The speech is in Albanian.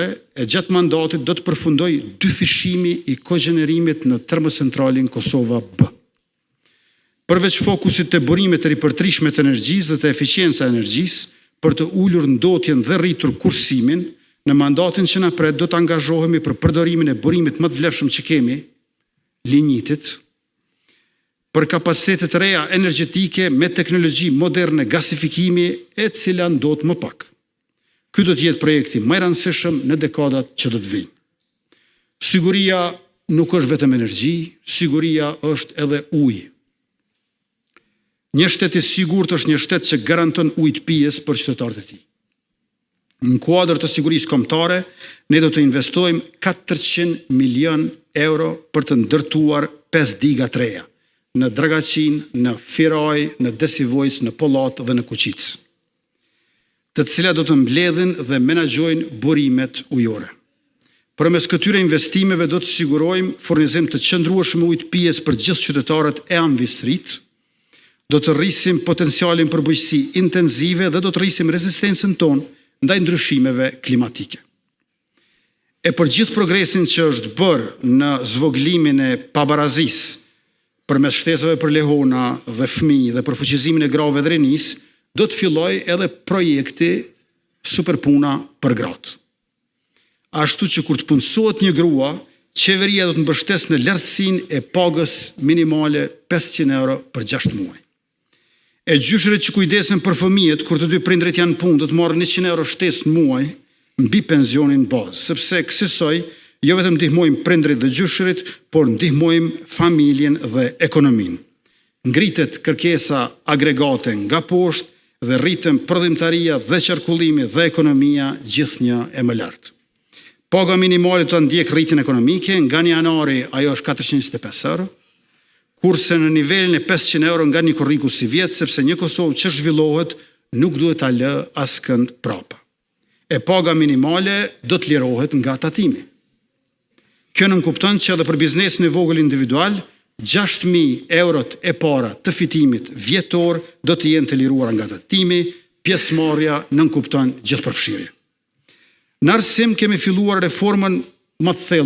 e gjatë mandatit do të përfundoj dyfishimi i kogjenerimit në termocentralin Kosova B. Përveç fokusit të burimet të ripërtrishme të energjisë dhe të eficienca energjisë, për të ullur ndotjen dhe rritur kursimin, në mandatin që na pret do të angazhohemi për përdorimin e burimit më të vlefshëm që kemi, linjitit, për kapacitetet reja energjetike me teknologji moderne gasifikimi e cila ndot më pak. Ky do të jetë projekti më i rëndësishëm në dekadat që do të vijnë. Siguria nuk është vetëm energji, siguria është edhe ujë. Një shtet i sigurt është një shtet që garanton ujë të pijes për qytetarët e tij. Në kuadër të sigurisë kombëtare, ne do të investojmë 400 milion euro për të ndërtuar 5 diga të reja në Dragaqin, në Firaj, në Desivojs, në Pollat dhe në Kuqic, të cilat do të mbledhin dhe menaxhojnë burimet ujore. Përmes këtyre investimeve do të sigurojmë furnizim të qëndrueshëm ujë të pijes për gjithë qytetarët e Anvisrit, do të rrisim potencialin për bujqësi intenzive dhe do të rrisim rezistencën tonë ndaj ndryshimeve klimatike. E për gjithë progresin që është bërë në zvoglimin e pabarazisë përmes shtesave për lehona dhe fëmijë dhe për fuqizimin e grave dhe rinisë, do të filloj edhe projekti Superpuna për gratë. Ashtu që kur të punësohet një grua, qeveria do të mbështes në lartësinë e pagës minimale 500 euro për 6 muaj. E gjyshërit që kujdesen për fëmijët, kur të dy prindrit janë punë, do të marrë 100 euro shtesë në muaj mbi pensionin bazë, sepse kësaj jo vetëm ndihmojmë prindrit dhe gjyshërit, por ndihmojmë familjen dhe ekonominë. Ngritet kërkesa agregate nga poshtë dhe rritën prodhimtaria dhe qarkullimi dhe ekonomia gjithnjë e më lartë. Paga minimale të ndjek rritjen ekonomike, nga një janari ajo është 425 euro, kurse në nivelin e 500 euro nga një korriku si vjetë, sepse një Kosovë që zhvillohet nuk duhet ta lë askënd prapa. E paga minimale do të lirohet nga tatimi. Kjo nënkupton që edhe për biznesin e vogël individual, 6.000 eurot e para të fitimit vjetor do të jenë të liruar nga tatimi, pjesëmarrja nënkupton gjithë përfshirje. Në arsim kemi filluar reformën më të thellë